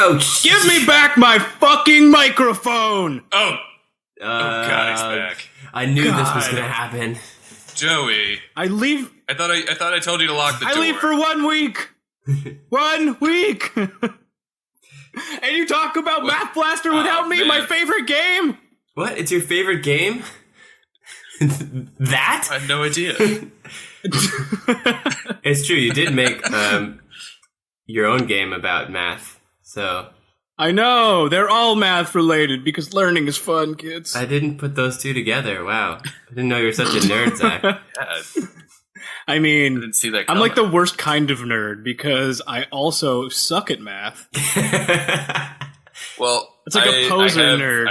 Oh, Give me back my fucking microphone! Oh God, he's back. I knew this was gonna happen. Joey, I leave. I thought I told you to lock the door. I leave for 1 week. 1 week. And you talk about Math Blaster without me, man. my favorite game. What? It's your favorite game? That? I had no idea. It's true. You did make your own game about math. So I know they're all math related because learning is fun, kids. I didn't put those two together. Wow. I didn't know you were such a nerd, Zach. Yeah, I mean, I didn't see that I'm coming. like the worst kind of nerd because I also suck at math. Well, It's like a poser nerd.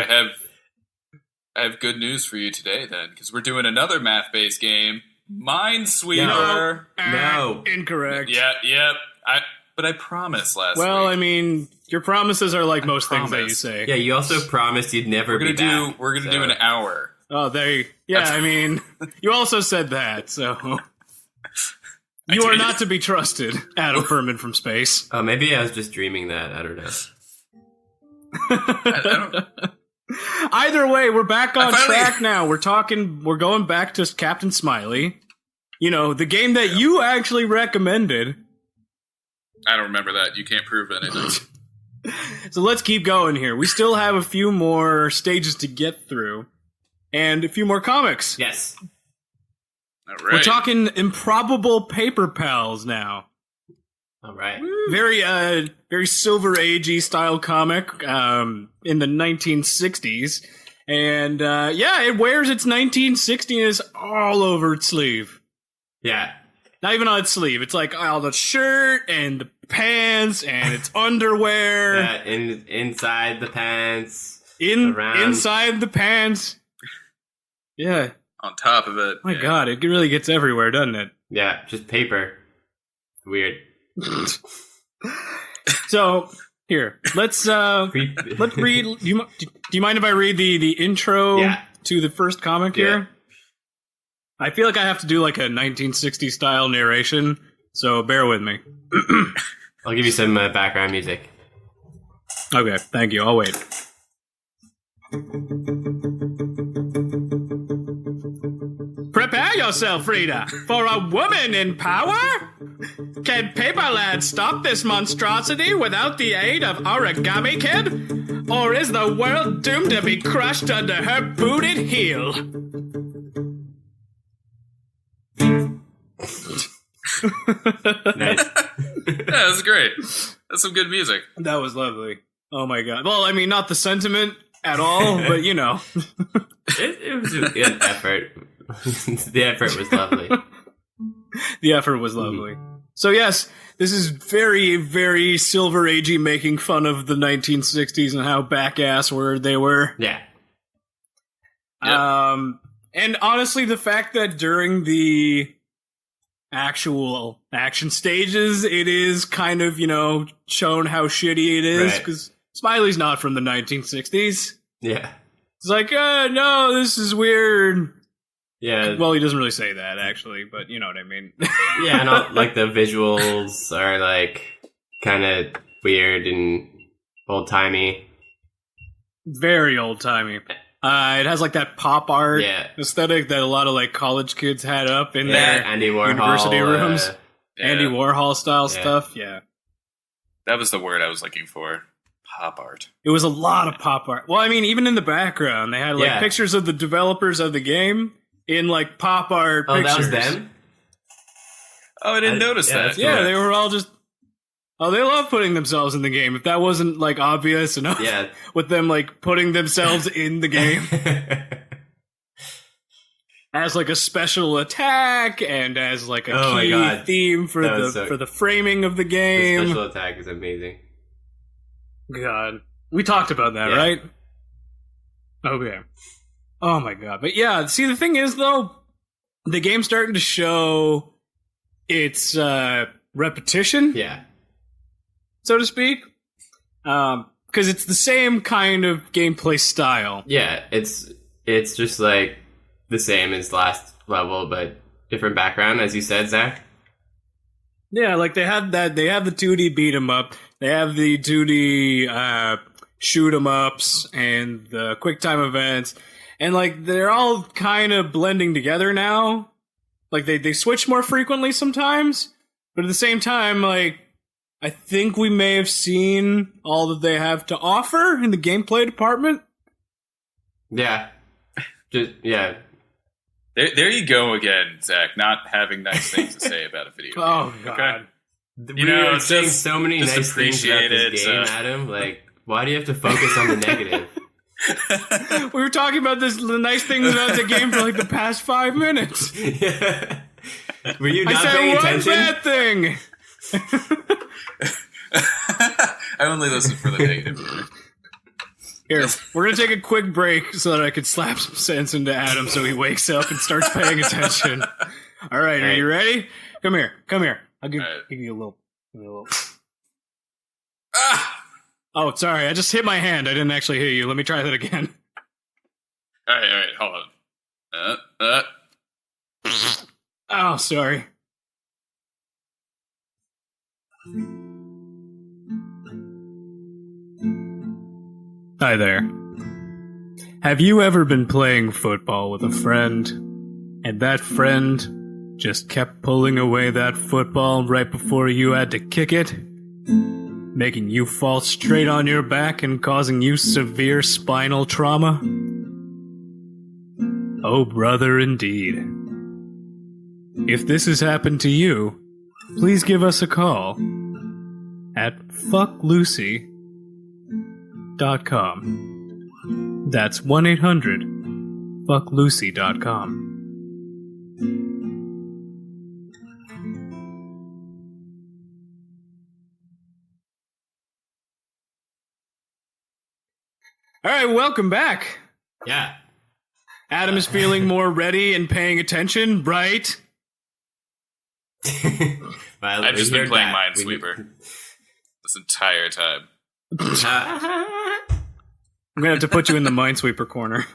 I have good news for you today, then, because we're doing another math-based game, Minesweeper. No. Incorrect. Yep. But I promised last week. Well, I mean, your promises are like most things that you promise. say. Yeah, you also promised you'd never we're be gonna back. do an hour. Oh, I mean, you also said that, so you are did. not to be trusted, Adam Furman from space. Oh, maybe I was just dreaming that. I don't know. I don't, Either way, we're back on finally- track now. We're going back to Captain Smiley. You know, the game that you actually recommended. I don't remember that. You can't prove anything. So let's keep going here. We still have a few more stages to get through. And a few more comics. Yes. All right. We're talking Improbable Paper Pals now. All right. Very Silver Agey style comic in the 1960s. And it wears its 1960ness all over its sleeve. Yeah. Not even on its sleeve. It's like all the shirt and the pants and its underwear. Yeah, inside the pants. around. Inside the pants. Yeah. On top of it. My God, it really gets everywhere, doesn't it? Yeah, just paper. Weird. So here, let's read. Do you mind if I read the intro to the first comic here? I feel like I have to do like a 1960s style narration, so bear with me. I'll give you some background music. Okay, thank you. I'll wait. Prepare yourself, Rita, for a woman in power? Can Paper Lad stop this monstrosity without the aid of Origami Kid? Or is the world doomed to be crushed under her booted heel? Nice. Yeah, that's great. That's some good music. That was lovely. Oh my God. Well, I mean, not the sentiment at all, but you know. It was a good effort. The effort was lovely. The effort was lovely. So yes, this is very, very Silver Agey making fun of the 1960s and how back-ass they were. Yeah. Yep. And honestly, the fact that during the actual action stages, it is kind of, shown how shitty it is, because Smiley's not from the 1960s. Yeah. It's like, no, this is weird. Yeah. Well, he doesn't really say that, actually, but you know what I mean. Yeah, and all, like the visuals are like kind of weird and old-timey. Very old-timey. It has like that pop art aesthetic that a lot of like college kids had up in their Andy Warhol, university rooms. Yeah. Andy Warhol style stuff, yeah. That was the word I was looking for. Pop art. It was a lot of pop art. Well, I mean, even in the background, they had like pictures of the developers of the game in like pop art pictures. Oh, that was them? Oh, I didn't notice that. Yeah, they were all just... Oh, they love putting themselves in the game. If that wasn't like obvious enough with them like putting themselves in the game as like a special attack and as like a key theme for the framing of the game. The special attack is amazing. God, we talked about that, right? Okay. Oh my God, but yeah. See, the thing is though, the game's starting to show its repetition. Yeah. So to speak, because it's the same kind of gameplay style. Yeah, it's just like the same as last level, but different background, as you said, Zach. Yeah, like they have the 2D beat 'em up. They have the 2D shoot 'em ups and the quick time events, and like they're all kind of blending together now. Like they switch more frequently sometimes, but at the same time, like I think we may have seen all that they have to offer in the gameplay department. Yeah. Yeah. There you go again, Zach, not having nice things to say about a video game. Oh, God. Okay? We were saying so many nice things about this game, so. Adam. Like, why do you have to focus on the negative? We were talking about the nice things about the game for like the past 5 minutes. Yeah. Were you I not said paying one attention? bad thing. I only listen for the negative. Here, we're going to take a quick break so that I can slap some sense into Adam so he wakes up and starts paying attention. All right, are you ready? Come here. I'll give you a little. Ah! Oh, sorry, I just hit my hand. I didn't actually hit you. Let me try that again. All right, hold on. Oh, sorry. Hi there. Have you ever been playing football with a friend, and that friend just kept pulling away that football right before you had to kick it, making you fall straight on your back and causing you severe spinal trauma? Oh, brother, indeed. If this has happened to you, please give us a call at fucklucy.com. That's 1-800-fucklucy.com. All right, welcome back. Yeah. Adam is feeling more ready and paying attention, right? I've just been playing Minesweeper this entire time. I'm going to have to put you in the Minesweeper corner.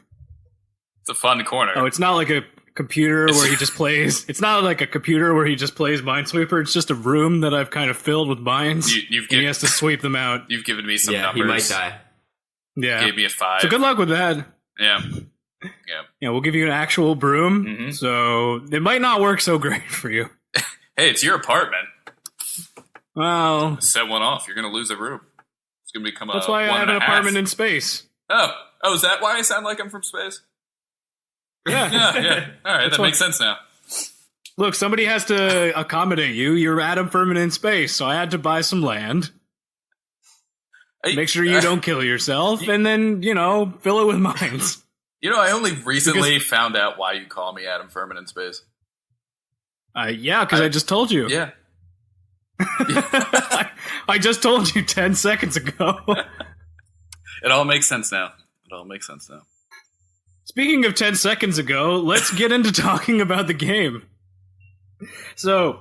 It's a fun corner. Oh, it's not like a computer where he just plays. It's not like a computer where he just plays Minesweeper. It's just a room that I've kind of filled with mines. And he has to sweep them out. You've given me some Yeah, numbers. he might die. Yeah. Gave me a 5. So good luck with that. Yeah. Yeah, we'll give you an actual broom. Mm-hmm. So it might not work so great for you. Hey, it's your apartment. Well, Set one off. You're going to lose a room. It's going to become that's why I have an apartment in space. Oh, is that why I sound like I'm from space? Yeah. Yeah. All right, that makes sense now. Look, somebody has to accommodate you. You're Adam Furman in space, so I had to buy some land. Make sure you don't kill yourself, and then, fill it with mines. I only recently found out why you call me Adam Furman in space. Yeah, because I just told you. Yeah. I just told you 10 seconds ago. It all makes sense now. Speaking of 10 seconds ago, let's get into talking about the game. So,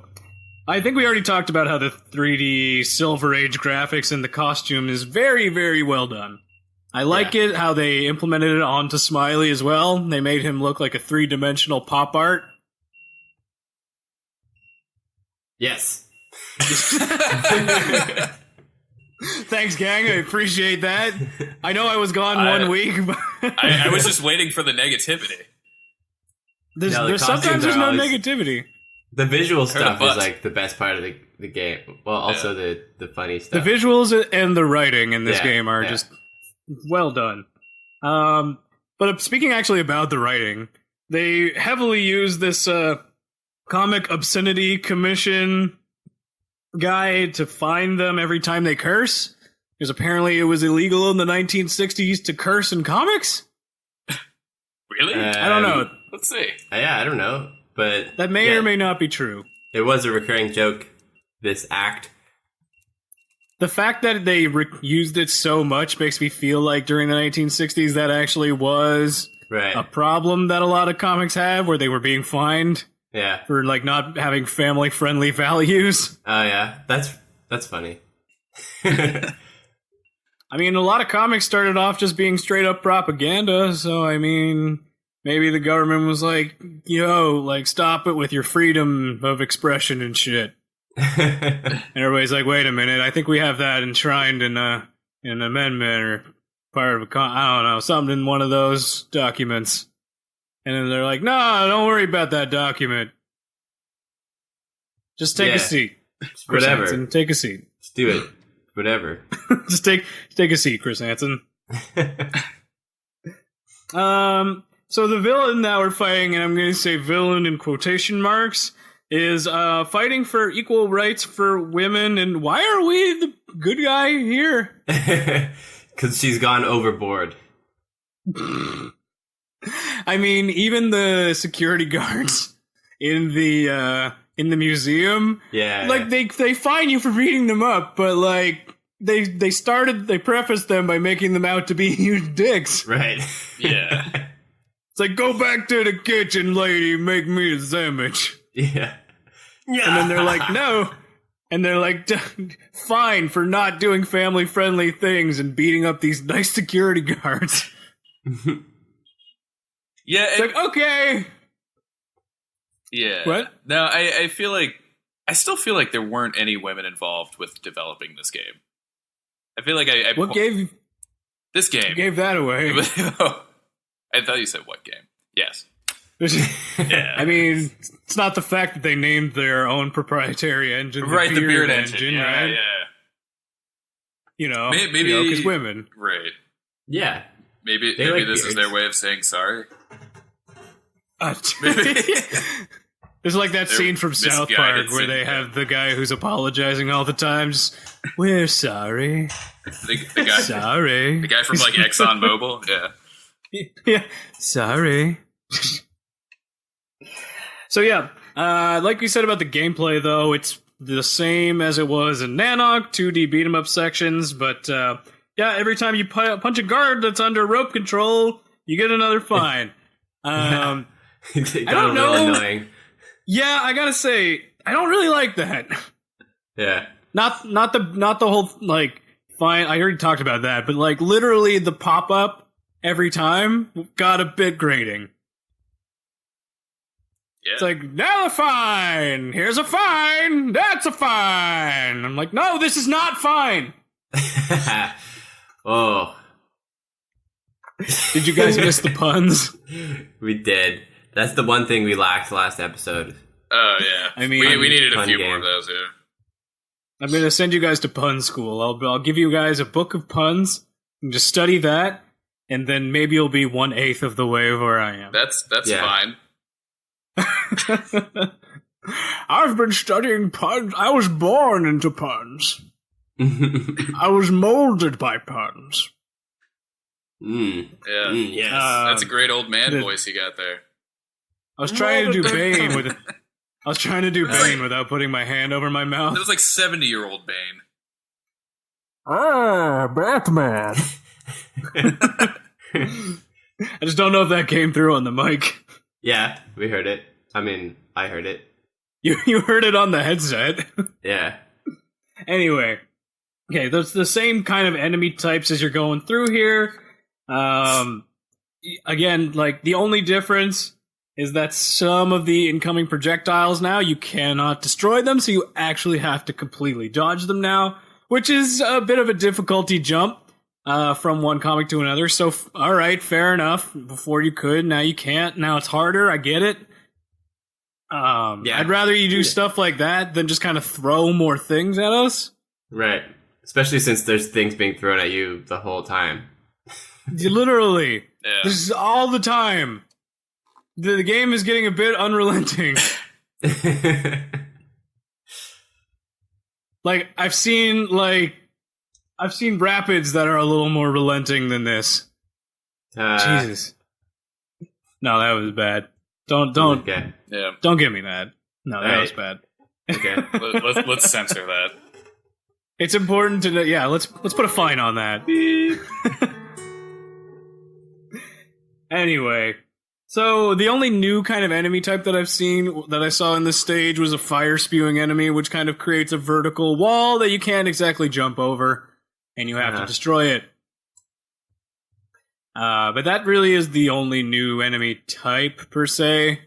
I think we already talked about how the 3D Silver Age graphics and the costume is very, very well done. I like it how they implemented it onto Smiley as well. They made him look like a 3-dimensional pop art. Yes. Thanks, gang. I appreciate that. I know I was gone 1 week, but I was just waiting for the negativity. there's sometimes there's no negativity. The visual stuff is like the best part of the game. Well, also the funny stuff. The visuals and the writing in this game are just well done. But speaking actually about the writing, they heavily use this comic obscenity commission guy to find them every time they curse, because apparently it was illegal in the 1960s to curse in comics. Really? I don't know. Let's see. Yeah, I don't know, but that may or may not be true. It was a recurring joke, this act. The fact that they used it so much makes me feel like during the 1960s that actually was a problem that a lot of comics have, where they were being fined. Yeah. For like not having family-friendly values. Oh yeah, that's funny. I mean, a lot of comics started off just being straight-up propaganda, so I mean, maybe the government was like, stop it with your freedom of expression and shit. And everybody's like, wait a minute, I think we have that enshrined in an amendment or part of I don't know, something in one of those documents. And then they're like, no, don't worry about that document. Just take a seat. Whatever. Chris Hansen, take a seat. Let's do it. Whatever. Just take a seat, Chris Hansen. So the villain that we're fighting, and I'm going to say villain in quotation marks, is fighting for equal rights for women. And why are we the good guy here? Because she's gone overboard. I mean, even the security guards in the museum, like they fine you for beating them up, but like they prefaced them by making them out to be huge dicks. Right. Yeah. It's like, go back to the kitchen, lady, make me a sandwich. Yeah. And then they're like, no. And they're like, fine for not doing family-friendly things and beating up these nice security guards. Yeah. It's like, okay. Yeah. What? No, I feel like... I still feel like there weren't any women involved with developing this game. I feel like What gave... This game. Gave that away. I thought you said what game. Yes. Yeah. I mean, it's not the fact that they named their own proprietary engine, right? The beard engine, yeah, right? Yeah. You know, maybe because women, right? Yeah, maybe like this beards. is their way of saying sorry. There's like that scene from South Park where they have the guy who's apologizing all the time. Just, we're sorry. The guy, sorry. The guy from like ExxonMobil, yeah. Yeah, sorry. So yeah, like we said about the gameplay, though, it's the same as it was in Nanoc, 2D beat 'em up sections, but yeah, every time you punch a guard that's under rope control, you get another fine. I don't know. Annoying. Yeah, I gotta say, I don't really like that. Yeah. Not the whole like fine. I already talked about that, but like literally the pop up every time got a bit grating. Yeah. It's like, now a fine! Here's a fine! That's a fine! I'm like, no, this is not fine! Oh. Did you guys miss the puns? We did. That's the one thing we lacked last episode. Oh, yeah. I mean, we needed a few game. more of those, yeah. I'm gonna send you guys to pun school. I'll give you guys a book of puns, and just study that, and then maybe you'll be 1/8 of the way of where I am. That's fine. I've been studying puns. I was born into puns. I was molded by puns. Yeah. Yes. That's a great old man voice you got there. I was trying to do Bane without putting my hand over my mouth. That was like 70-year-old Bane. Ah, Batman. I just don't know if that came through on the mic. Yeah, we heard it. I mean, I heard it. You heard it on the headset. Yeah. Anyway. Okay, there's the same kind of enemy types as you're going through here. Again, like, the only difference is that some of the incoming projectiles now, you cannot destroy them, so you actually have to completely dodge them now, which is a bit of a difficulty jump from one comic to another. So, alright, fair enough. Before you could, now you can't. Now it's harder, I get it. Yeah. I'd rather you do stuff like that than just kind of throw more things at us. Right. Especially since there's things being thrown at you the whole time. Literally. Yeah. This is all the time. The game is getting a bit unrelenting. Like, I've seen rapids that are a little more relenting than this. Jesus. No, that was bad. Don't Okay. Yeah. Don't get me mad. No, that Right. was bad. Okay. Let's censor that. It's important to know. Yeah, let's put a fine on that. Anyway, so the only new kind of enemy type that I saw in this stage was a fire spewing enemy, which kind of creates a vertical wall that you can't exactly jump over, and you have to destroy it. But that really is the only new enemy type per se.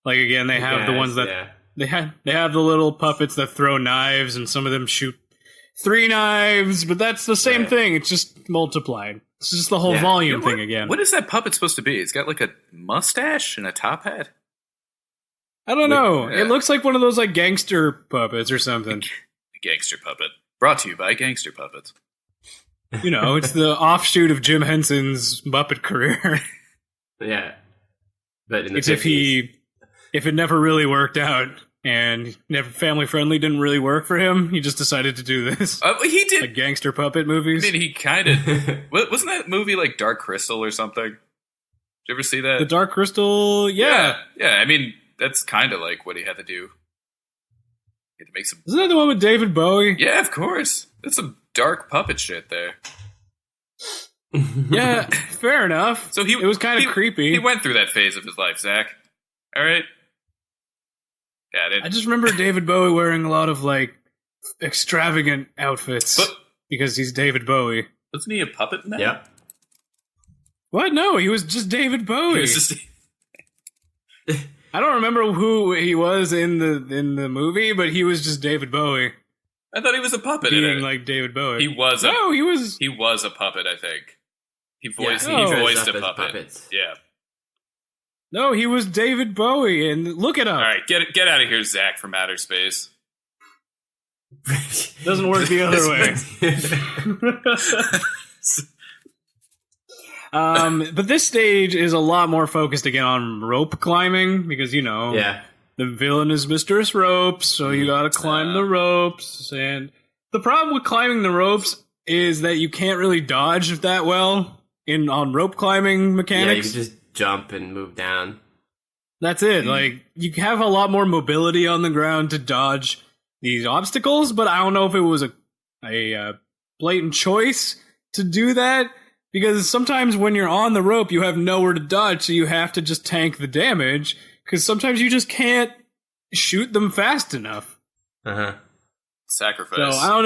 Like again, they have the ones that They have the little puppets that throw knives, and some of them shoot 3 knives, but that's the same thing. It's just multiplied. It's just the whole volume thing again. What is that puppet supposed to be? It's got like a mustache and a top hat? I don't know. It looks like one of those like gangster puppets or something. A gangster puppet. Brought to you by Gangster Puppets. You know, it's the offshoot of Jim Henson's Muppet career. Yeah. But in the it's 50s. If it never really worked out and never family friendly didn't really work for him, he just decided to do this. He did. Like gangster puppet movies. I mean, he kind of... Wasn't that movie like Dark Crystal or something? Did you ever see that? The Dark Crystal, yeah. Yeah, I mean, that's kind of like what he had to do. He had to make some... Isn't that the one with David Bowie? Yeah, of course. That's some dark puppet shit there. Yeah, fair enough. So it was kind of creepy. He went through that phase of his life, Zach. All right? Yeah, I just remember David Bowie wearing a lot of, like, extravagant outfits because he's David Bowie. Wasn't he a puppet in that? Yeah. What? No, he was just David Bowie. He was just... I don't remember who he was in the movie, but he was just David Bowie. I thought he was a puppet. Being like David Bowie. He was he was a puppet, I think. He voiced a puppet. Yeah. No, he was David Bowie, and look it up. All right, get out of here, Zach, from outer space. Doesn't work the other way. But this stage is a lot more focused again on rope climbing because the villain is Mistress Ropes, so you gotta climb the ropes. And the problem with climbing the ropes is that you can't really dodge that well on rope climbing mechanics. Yeah, you can just jump and move down. That's it. Like, you have a lot more mobility on the ground to dodge these obstacles, but I don't know if it was a blatant choice to do that, because sometimes when you're on the rope, you have nowhere to dodge, so you have to just tank the damage, because sometimes you just can't shoot them fast enough. Uh-huh. Sacrifice. So I don't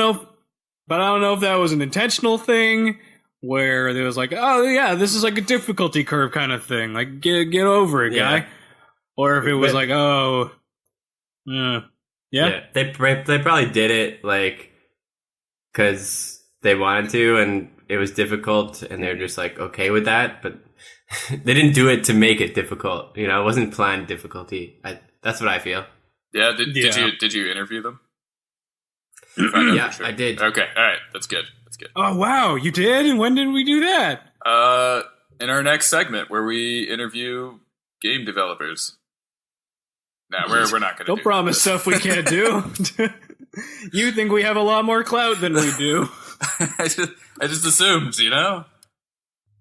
know if that was an intentional thing, where there was like, oh yeah, this is like a difficulty curve kind of thing. Like, get over it, guy. Or if it was like, oh, yeah. They probably did it like because they wanted to, and it was difficult, and they're just like okay with that. But they didn't do it to make it difficult. You know, it wasn't planned difficulty. That's what I feel. Yeah. Did you interview them? Yeah, sure. I did. Okay. All right. That's good. Oh, wow. You did? And when did we do that? In our next segment where we interview game developers. No, we're not going to Don't promise stuff we can't do. You think we have a lot more clout than we do. I just assumed, you know?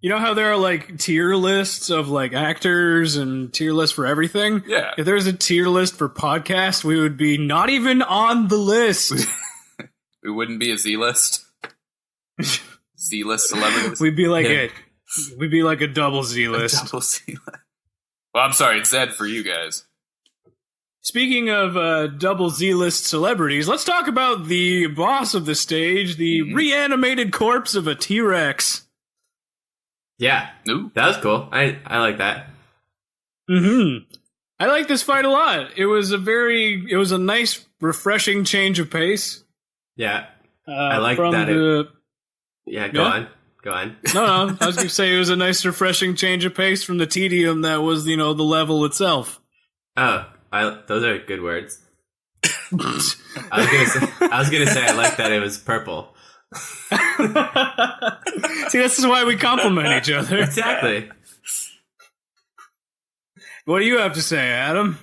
You know how there are, like, tier lists of, like, actors and tier lists for everything? Yeah. If there's a tier list for podcasts, we would be not even on the list. We wouldn't be a Z-list? Z-list celebrities? We'd be like a double Z-list. A double Z-list. Well, I'm sorry, it's Z for you guys. Speaking of double Z-list celebrities, let's talk about the boss of the stage, the reanimated corpse of a T-Rex. Yeah. Ooh. That was cool. I like that. Mm-hmm. I like this fight a lot. It was a nice, refreshing change of pace. Yeah. I like that. Go on. No, I was going to say it was a nice, refreshing change of pace from the tedium that was, the level itself. Oh, those are good words. I was gonna say I like that it was purple. See, this is why we compliment each other. Exactly. What do you have to say, Adam?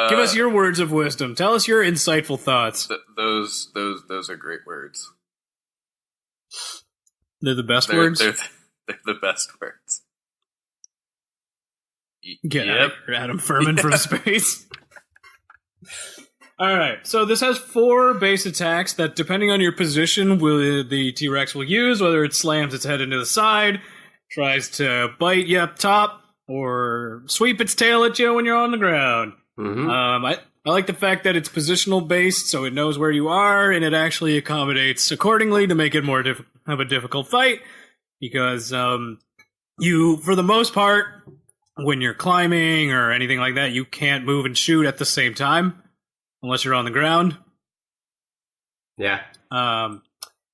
Give us your words of wisdom. Tell us your insightful thoughts. Those are great words. They're the best words? They're the best words. Get out of here, Adam Furman from space. Alright, so this has 4 base attacks that, depending on your position, the T-Rex will use, whether it slams its head into the side, tries to bite you up top, or sweep its tail at you when you're on the ground. Mm-hmm. I like the fact that it's positional based, so it knows where you are, and it actually accommodates accordingly to make it more of a difficult fight, because you, for the most part, when you're climbing or anything like that, you can't move and shoot at the same time. unless you're on the ground. Yeah.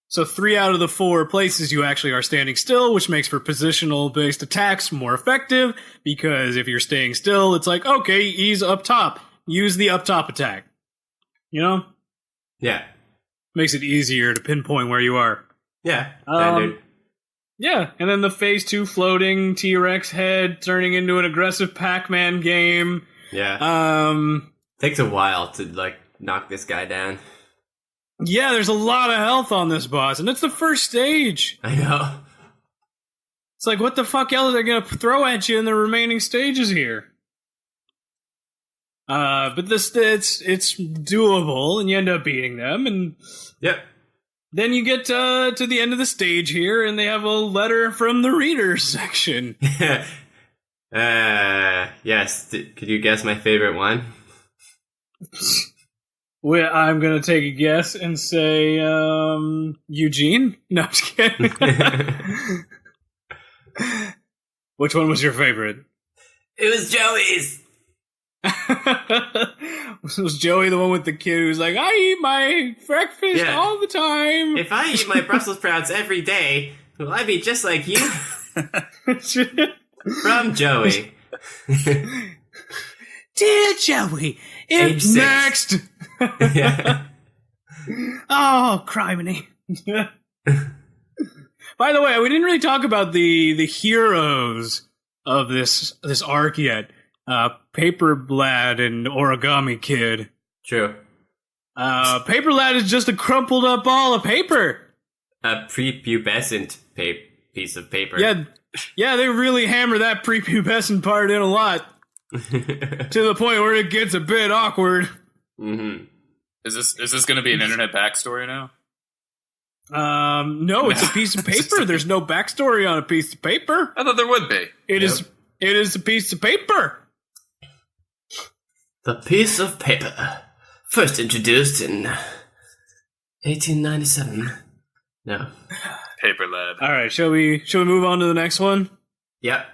So 3 out of the 4 places you actually are standing still, which makes for positional-based attacks more effective, because if you're staying still, it's like, okay, ease up top. Use the up top attack. You know? Yeah. Makes it easier to pinpoint where you are. Yeah. Standard. Yeah, and then the phase 2 floating T-Rex head turning into an aggressive Pac-Man game. Yeah. Takes a while to, like, knock this guy down. Yeah, there's a lot of health on this boss, and it's the first stage. I know. It's like, what the fuck else are they going to throw at you in the remaining stages here? But it's doable, and you end up beating them, and Yep. then you get to the end of the stage here, and they have a letter from the readers section. Yes. Could you guess my favorite one? Well, I'm going to take a guess and say, Eugene? No, I'm just kidding. Which one was your favorite? It was Joey's. Was Joey the one with the kid who's like, I eat my breakfast all the time? If I eat my Brussels sprouts every day, will I be just like you? From Joey. Dear Joey, Age 6. next. Yeah. Oh, criminy. By the way, we didn't really talk about the heroes of this arc yet. Paper Lad and Origami Kid. True. Paper Lad is just a crumpled up ball of paper. A prepubescent piece of paper. Yeah, they really hammer that prepubescent part in a lot. To the point where it gets a bit awkward. Mm-hmm. Is this going to be an internet backstory now? No, it's a piece of paper. There's no backstory on a piece of paper. I thought there would be. It is a piece of paper. The piece of paper, first introduced in 1897. No. Paper Lad. All right, shall we move on to the next one? Yep.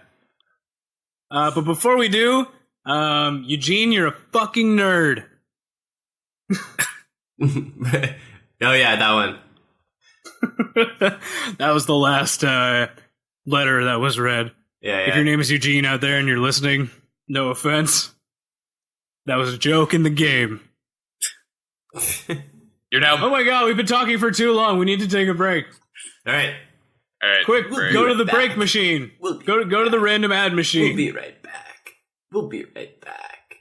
But before we do, Eugene, you're a fucking nerd. Oh yeah, that one. That was the last letter that was read. Yeah. If your name is Eugene out there and you're listening, no offense. That was a joke in the game. You're now. Oh my god, we've been talking for too long. We need to take a break. All right. Quick, go to the back. break machine. Go to the random ad machine. We'll be right back.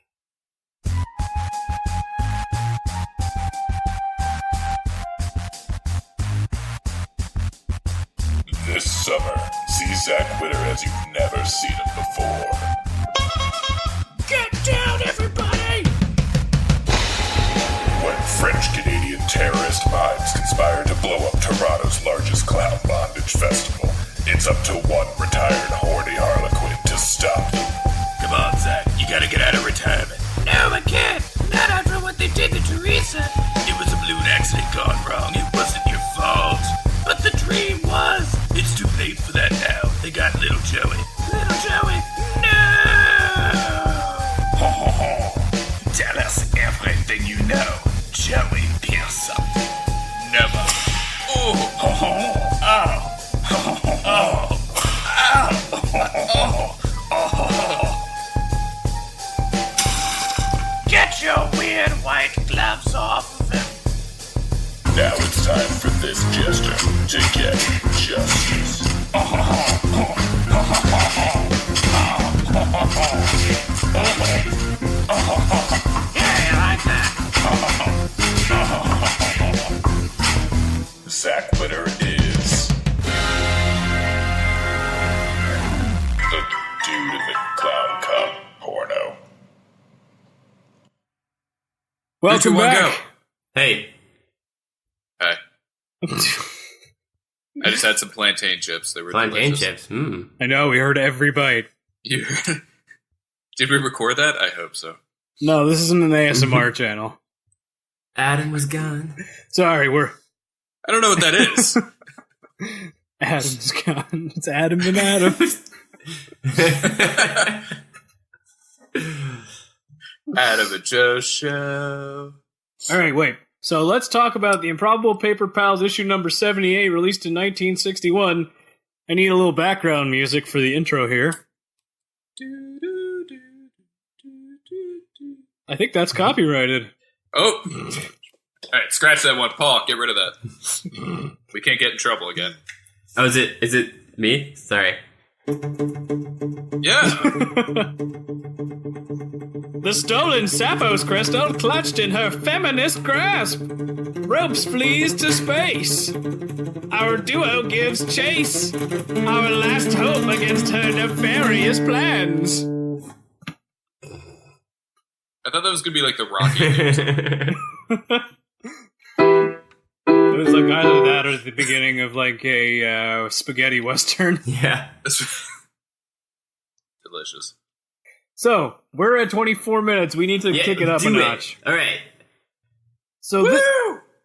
This summer, see Zach Witter as you've never seen him before. Get down, everybody! When French-Canadian terrorist minds conspire to blow up Toronto's largest clown bondage festival, it's up to one retired horny harlequin to stop them. Come on, Zach, you gotta get out of retirement. No, I can't. Not after what they did to Teresa. It was a balloon accident gone wrong. It wasn't your fault. But the dream was. It's too late for that now. They got little Joey. Little Joey, no! Ho ho ho. Tell us everything you know, Joey Pearson. Never. Oh ho ho. Oh. Ho ho ho. Oh. Oh. Oh. Oh. Get your weird white gloves off of him. Now it's time for this jester to get justice. Yeah, I like that. Zach Witter is the dude in the clown cup porno. Welcome One, back. go. Hey. Hey. I just had some plantain chips. They were Plantain delicious. chips. I know, we heard every bite. You did we record that? I hope so. No, this isn't an ASMR channel. Adam was gone. Sorry, I don't know what that is. Adam's gone. It's Adam and Adam. Adam and Joe show. All right, wait. So let's talk about the Improbable Paper Pals issue number 78, released in 1961. I need a little background music for the intro here. I think that's copyrighted. Oh! Alright, scratch that one. Paul, get rid of that. We can't get in trouble again. Oh, is it me? Sorry. Yeah! The stolen Sappho's crystal clutched in her feminist grasp. Ropes flees to space. Our duo gives chase. Our last hope against her nefarious plans. I thought that was gonna be like the Rocky. It was like either that or the beginning of like a spaghetti western. Yeah. Delicious. So, we're at 24 minutes. We need to kick it up a notch. All right. So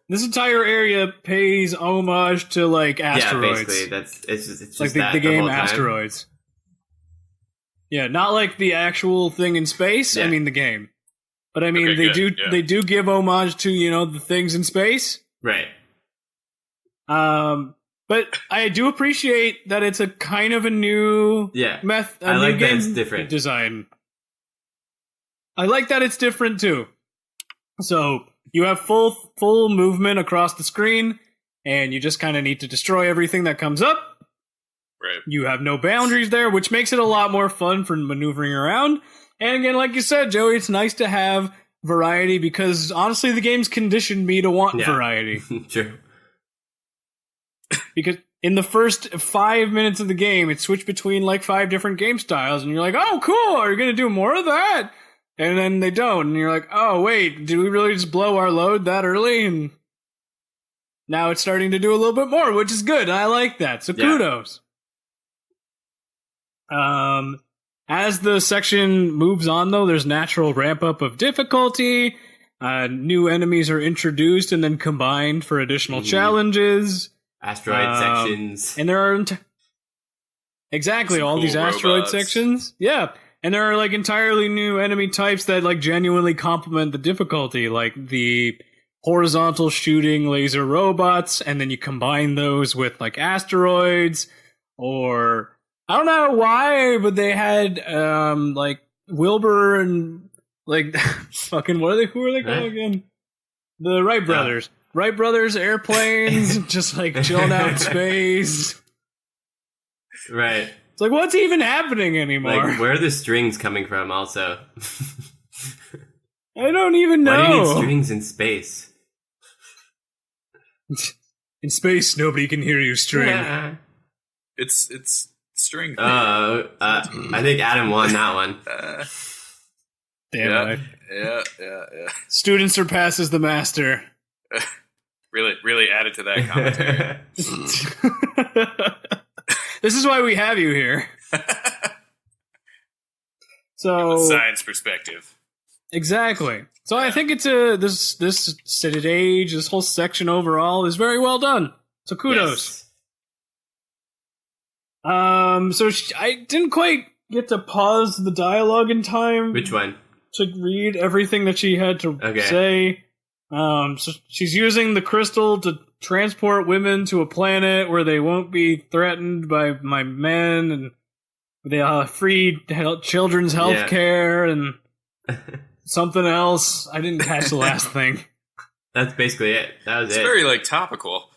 this entire area pays homage to like asteroids. Yeah, basically, it's just like that the game whole time. Asteroids. Yeah, not like the actual thing in space. Yeah. I mean the game. But I mean Okay, they do give homage to, the things in space. Right. But I do appreciate that it's a kind of a new Yeah. I I new like that game it's different. design. I like that it's different too. So you have full movement across the screen, and you just kind of need to destroy everything that comes up. Right. You have no boundaries there, which makes it a lot more fun for maneuvering around. And again, like you said, Joey, it's nice to have variety because honestly, the game's conditioned me to want variety. True. Because in the first 5 minutes of the game, it switched between like 5 different game styles, and you're like, oh, cool, are you going to do more of that? And then they don't, and you're like, oh, wait, did we really just blow our load that early? And now it's starting to do a little bit more, which is good. I like that, so kudos. As the section moves on, though, there's natural ramp-up of difficulty. New enemies are introduced and then combined for additional challenges. Asteroid sections. And there are... Exactly, all cool these asteroid robots. sections. Yeah. And there are like entirely new enemy types that like genuinely complement the difficulty, like the horizontal shooting laser robots, and then you combine those with like asteroids, or I don't know why, but they had like Wilbur and like fucking who are they called again? The Wright brothers. Wright brothers airplanes just like chilling out in space. Right. It's like, what's even happening anymore? Like, where are the strings coming from, also? I don't even know. Why do you need strings in space? In space, nobody can hear you string. Yeah. It's string. I think Adam won that one. Damn it. Yeah. Student surpasses the master. Really added to that commentary. This is why we have you here. So Science perspective. Exactly. So I think it's this stated age, this whole section overall is very well done. So kudos. Yes. I didn't quite get to pause the dialogue in time. Which one? To read everything that she had to say. So she's using the crystal to transport women to a planet where they won't be threatened by my men, and they free children's health care and something else. I didn't catch the last thing. That's basically it. That was It's it. very like topical.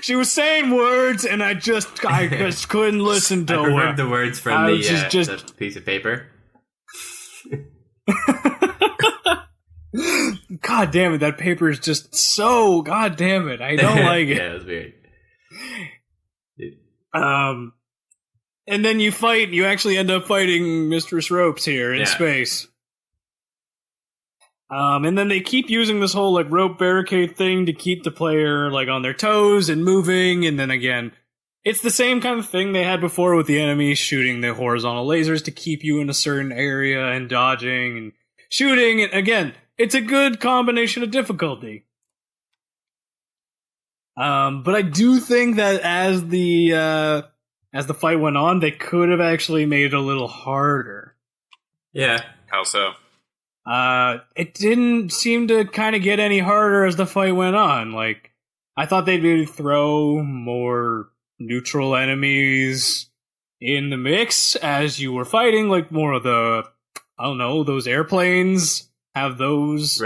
She was saying words, and I just couldn't listen to I her. preferred the words from the piece of paper. God damn it, that paper is just so... God damn it, I don't like it. Yeah, it was weird. And then you actually end up fighting Mistress Ropes here in space. And then they keep using this whole like rope barricade thing to keep the player like on their toes and moving, and then again, it's the same kind of thing they had before with the enemies shooting the horizontal lasers to keep you in a certain area and dodging and shooting, and again, it's a good combination of difficulty. But I do think that as the fight went on, they could have actually made it a little harder. Yeah. How so? It didn't seem to kind of get any harder as the fight went on. Like, I thought they'd maybe throw more neutral enemies in the mix as you were fighting, like more of the, I don't know, those airplanes, have those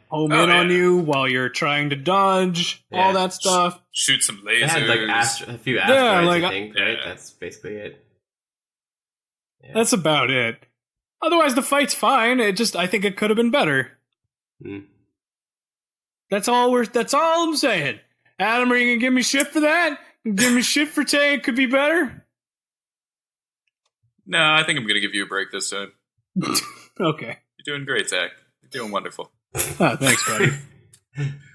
home in on you while you're trying to dodge, all that stuff. Shoot some lasers. They had like a few asteroids, I think, right? That's basically it. Yeah. That's about it. Otherwise, the fight's fine. I think it could have been better. That's all I'm saying. Adam, are you gonna give me shit for that? Give me shit for saying it could be better? No, I think I'm gonna give you a break this time. Okay. You're doing great, Zach. You're doing wonderful. Oh, thanks, buddy.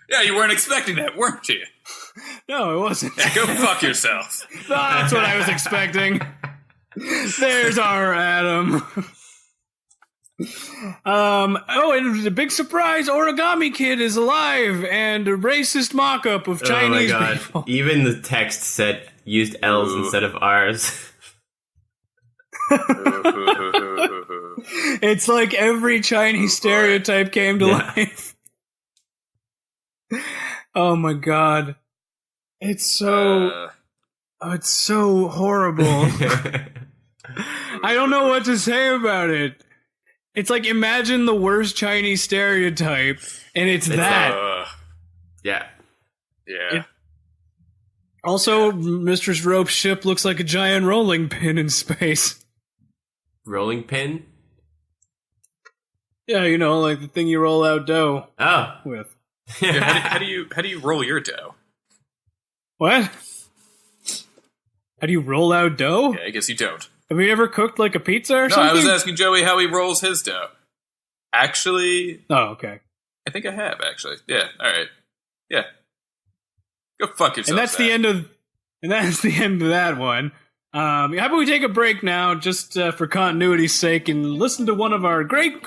Yeah, you weren't expecting that, weren't you? No, it wasn't. Yeah, go fuck yourself. That's what I was expecting. There's our Adam. And a big surprise, Origami Kid is alive and a racist mock-up of Chinese people. Even the text said used L's instead of R's. It's like every Chinese stereotype came to life. Oh my god. It's so horrible. I don't know what to say about it. It's like, imagine the worst Chinese stereotype, and it's that. Yeah. Also, Mistress Rope's ship looks like a giant rolling pin in space. Rolling pin? Yeah, you know, like the thing you roll out dough with. Yeah, how do you roll your dough? What? How do you roll out dough? Yeah, I guess you don't. Have you ever cooked like a pizza or something? No, I was asking Joey how he rolls his dough. Actually... Oh, okay. I think I have, actually. Yeah, alright. Yeah. Go fuck yourself, And that's the end of that one. How about we take a break now, just for continuity's sake, and listen to one of our great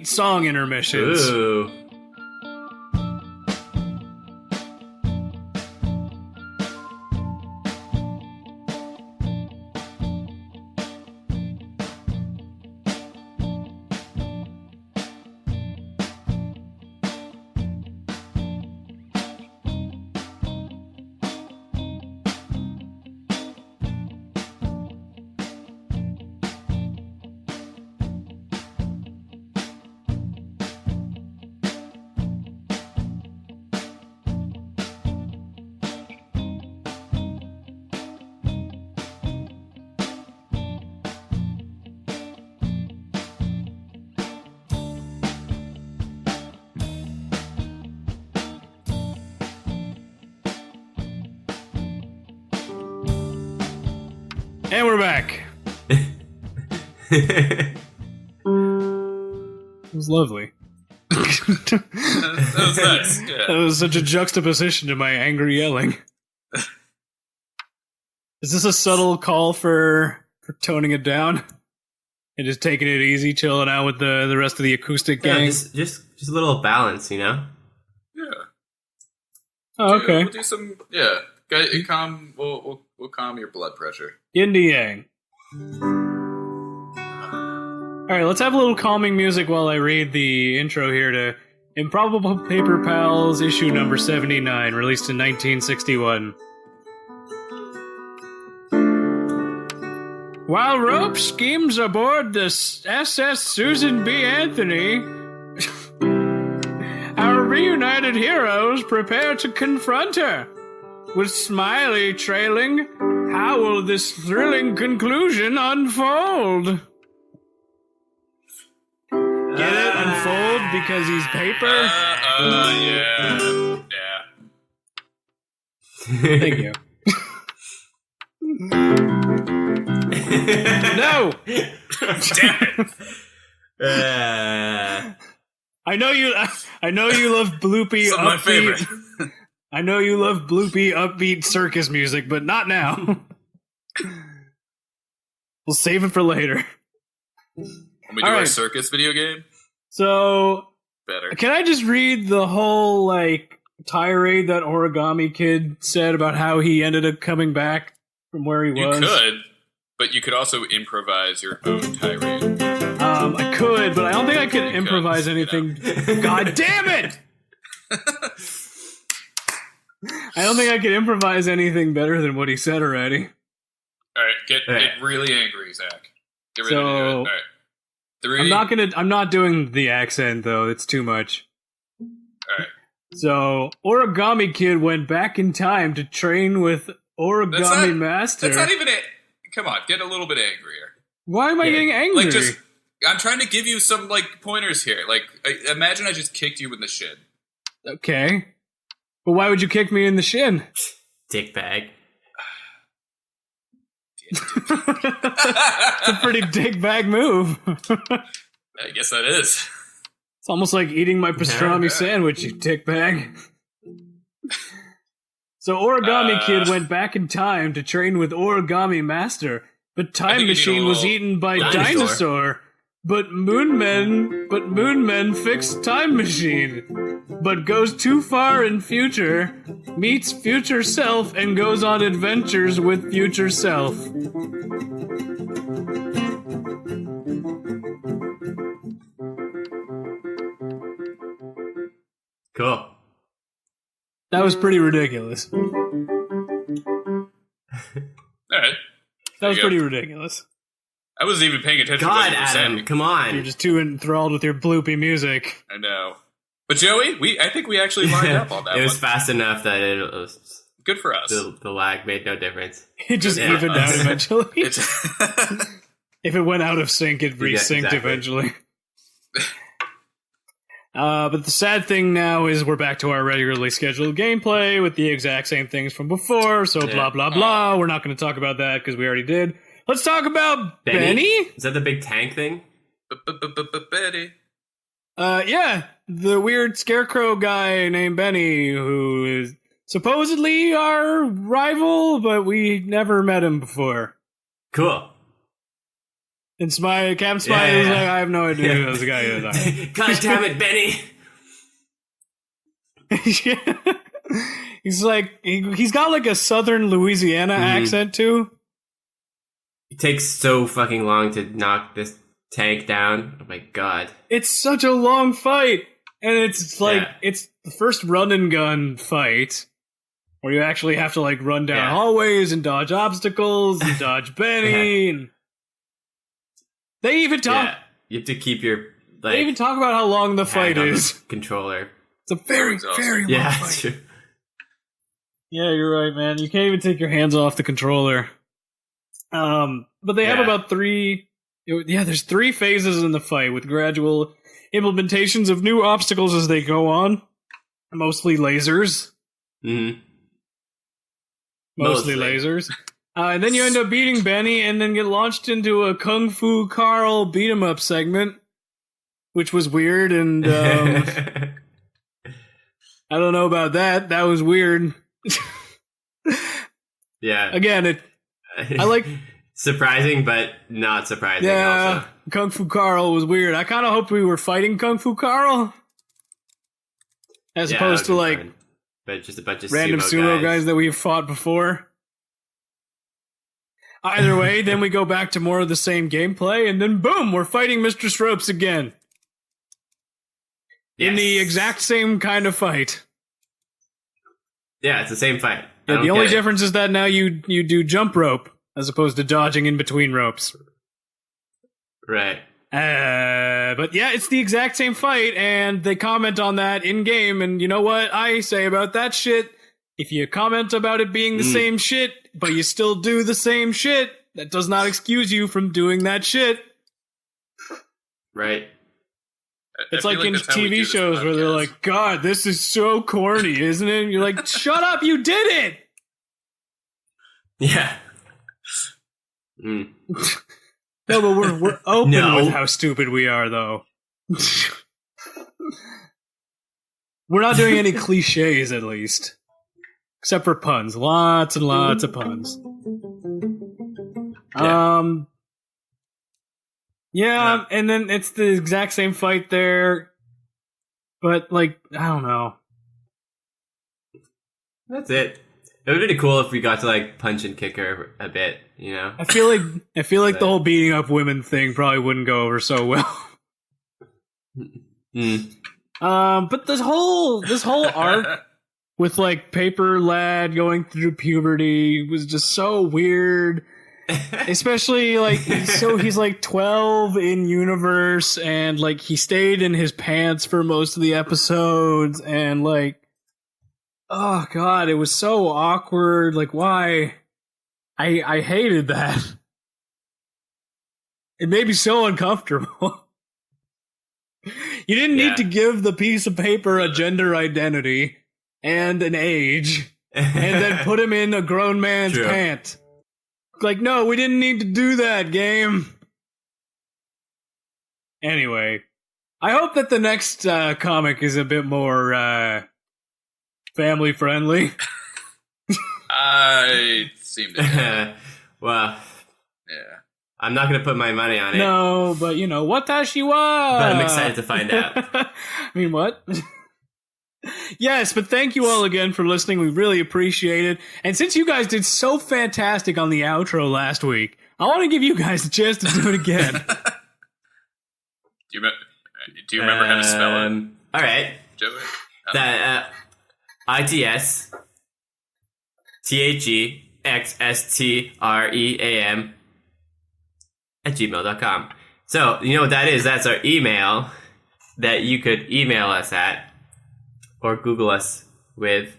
song intermissions. Ooh. And we're back. It was lovely. That was nice. Yeah. That was such a juxtaposition to my angry yelling. Is this a subtle call for toning it down? And just taking it easy, chilling out with the rest of the acoustic gang? Just a little balance, you know? Yeah. Oh, okay. We'll do some... Yeah. We'll calm your blood pressure. Yin to yang. Alright, let's have a little calming music while I read the intro here to Improbable Paper Pals, issue number 79, released in 1961. While Rope schemes aboard the SS Susan B. Anthony, our reunited heroes prepare to confront her. With Smiley trailing, how will this thrilling conclusion unfold? Get it? Unfold because he's paper? Yeah. Thank you. No! Damn it! I know you love bloopy Some of my upbeat. favorite. I know you love bloopy upbeat circus music, but not now. We'll save it for later. When we do our circus video game? So, Better. Can I just read the whole, tirade that Origami Kid said about how he ended up coming back from where he was? You could, But you could also improvise your own tirade. I could, but I don't think I could improvise anything. God damn it! I don't think I could improvise anything better than what he said already. All right, get really angry, Zach. Get ready to do it. All right. 3. I'm not doing the accent though. It's too much. All right. So, Origami Kid went back in time to train with Origami Master. That's not even it. Come on, get a little bit angrier. Why am I getting angry? Like, I'm trying to give you some pointers here. Like, imagine I just kicked you in the shin. Okay, but why would you kick me in the shin? Dick bag. It's a pretty dick bag move. I guess that is. It's almost like eating my pastrami sandwich, you dick bag. So Origami Kid went back in time to train with Origami Master, but Time Machine was eaten by Dinosaur. But Moonmen fixed Time Machine, but goes too far in future, meets future self, and goes on adventures with future self. Cool. That was pretty ridiculous. All right. That was pretty ridiculous. I wasn't even paying attention. God, to what Adam, saying. come on. You're just too enthralled with your bloopy music. I know. But Joey, I think we actually lined up on that It was one. fast enough that it was... Good for us. The lag made no difference. It just evened out eventually. If it went out of sync, it resynced eventually. But the sad thing now is we're back to our regularly scheduled gameplay with the exact same things from before, so blah, blah, blah. We're not going to talk about that because we already did. Let's talk about Benny? Is that the big tank thing? Betty. Yeah, the weird scarecrow guy named Benny, who is supposedly our rival, but we never met him before. Cool. And Captain Smiley was like, I have no idea who this guy is. God damn it, Benny! He's like, he's got like a southern Louisiana accent too. It takes so fucking long to knock this tank down. Oh my god. It's such a long fight. And it's like, it's the first run and gun fight where you actually have to like run down hallways and dodge obstacles and dodge Benny. And they even talk. Yeah. You have to keep your. Like, they even talk about how long the fight is. Controller. It's a very, very long fight. True. Yeah, you're right, man. You can't even take your hands off the controller. But they have about 3. There's 3 phases in the fight with gradual implementations of new obstacles as they go on. Mostly lasers. Mm-hmm. Mostly lasers. And then you end up beating Benny and then get launched into a Kung Fu Carl beat-em-up segment, which was weird, and I don't know about that. That was weird. Yeah. Again, I like... Surprising, but not surprising. Yeah, also. Kung Fu Carl was weird. I kind of hoped we were fighting Kung Fu Carl, as opposed to like fun. But just a bunch of random sumo guys that we've fought before. Either way, then we go back to more of the same gameplay, and then boom, we're fighting Mistress Ropes again. Yes. In the exact same kind of fight. Yeah, it's the same fight. Yeah, the only difference is that now you do jump rope as opposed to dodging in between ropes. Right. But yeah, it's the exact same fight, and they comment on that in-game, and you know what I say about that shit? If you comment about it being the same shit, but you still do the same shit, that does not excuse you from doing that shit. Right. It's like in TV shows where they're like, God, this is so corny, isn't it? And you're like, shut up, you did it! Yeah. Mm. No, but we're open with how stupid we are, though. We're not doing any cliches, at least. Except for puns. Lots and lots of puns. Yeah, and then it's the exact same fight there. But, like, I don't know. That's it. It would have been cool if we got to like punch and kick her a bit, you know? I feel like the whole beating up women thing probably wouldn't go over so well. But this whole arc with like Paper Lad going through puberty was just so weird. Especially like he's like 12 in universe, and like he stayed in his pants for most of the episodes, and like, oh god, it was so awkward. Like, why? I hated that. It made me so uncomfortable. You didn't need to give the piece of paper a gender identity and an age, and then put him in a grown man's pant. Like, no, we didn't need to do that, game. Anyway, I hope that the next comic is a bit more family friendly. I seem to. Well, Yeah. I'm not going to put my money on it. No, but you know, watashi wa. But I'm excited to find out. I mean, what? Yes, but thank you all again for listening. We really appreciate it. And since you guys did so fantastic on the outro last week, I want to give you guys a chance to do it again. Do you remember how to spell it? All right. Joey? That ITS THEXSTREAM @gmail.com. So, you know what that is? That's our email that you could email us at or Google us with.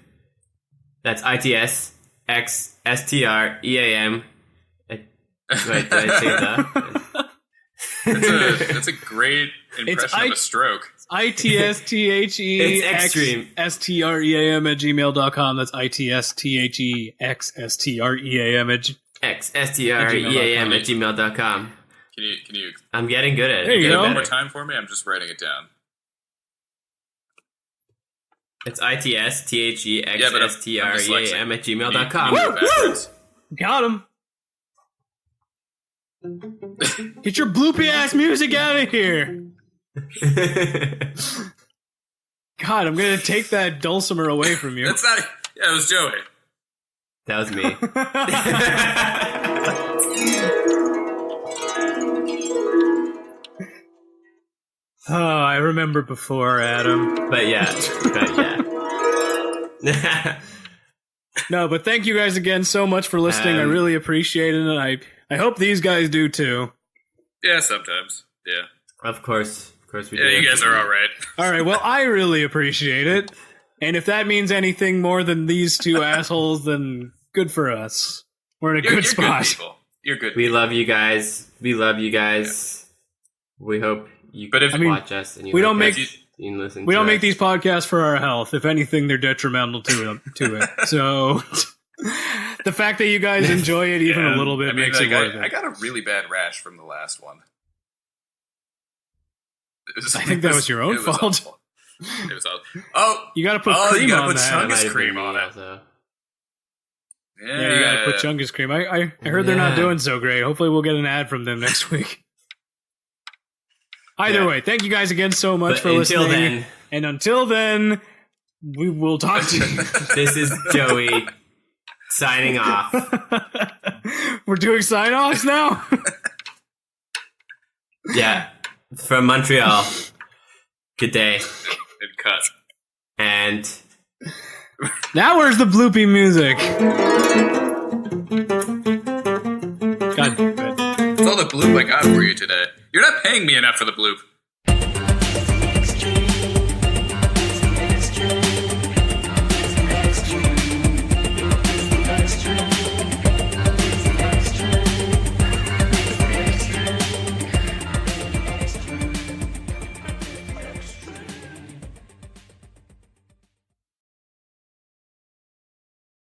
That's ITSXSTREAM. Wait, did I say that? That's a great impression of a stroke. ITSTHEXSTREAM @gmail.com. That's ITSTHEXSTREAM @gmail.com. Can you I'm getting good at it. There you go. one more time for me? I'm just writing it down. It's ITSTHEXSTREAM @gmail.com. Backwards. Got him. Get your bloopy ass music out of here. God, I'm gonna take that dulcimer away from you. That's not. Yeah, it was Joey. That was me. Oh, I remember before, Adam. But yeah. No, but thank you guys again so much for listening. I really appreciate it, and I hope these guys do too. Yeah, sometimes. Yeah. Of course we do. Yeah, you guys are all right. All right, well, I really appreciate it. And if that means anything more than these two assholes, then good for us. We're in a good spot. Good people. You're good. We love you guys. We love you guys. Yeah. We hope you watch us and you we don't make make you listen. We to don't us. make these podcasts for our health. If anything, they're detrimental to it. So the fact that you guys enjoy it even a little bit makes it worth it. I got a really bad rash from the last one. I think that was your own fault. It was awful. Oh, you got to put cream on that. Chungus cream on it. Yeah, you got to put Chungus cream. I heard they're not doing so great. Hopefully, we'll get an ad from them next week. Either way, thank you guys again so much for listening. And until then, we will talk to you. This is Joey signing off. We're doing sign-offs now? Yeah. From Montreal. Good day. And cut. And now where's the bloopy music? God damn it. That's all the bloop I got for you today. You're not paying me enough for the bloop.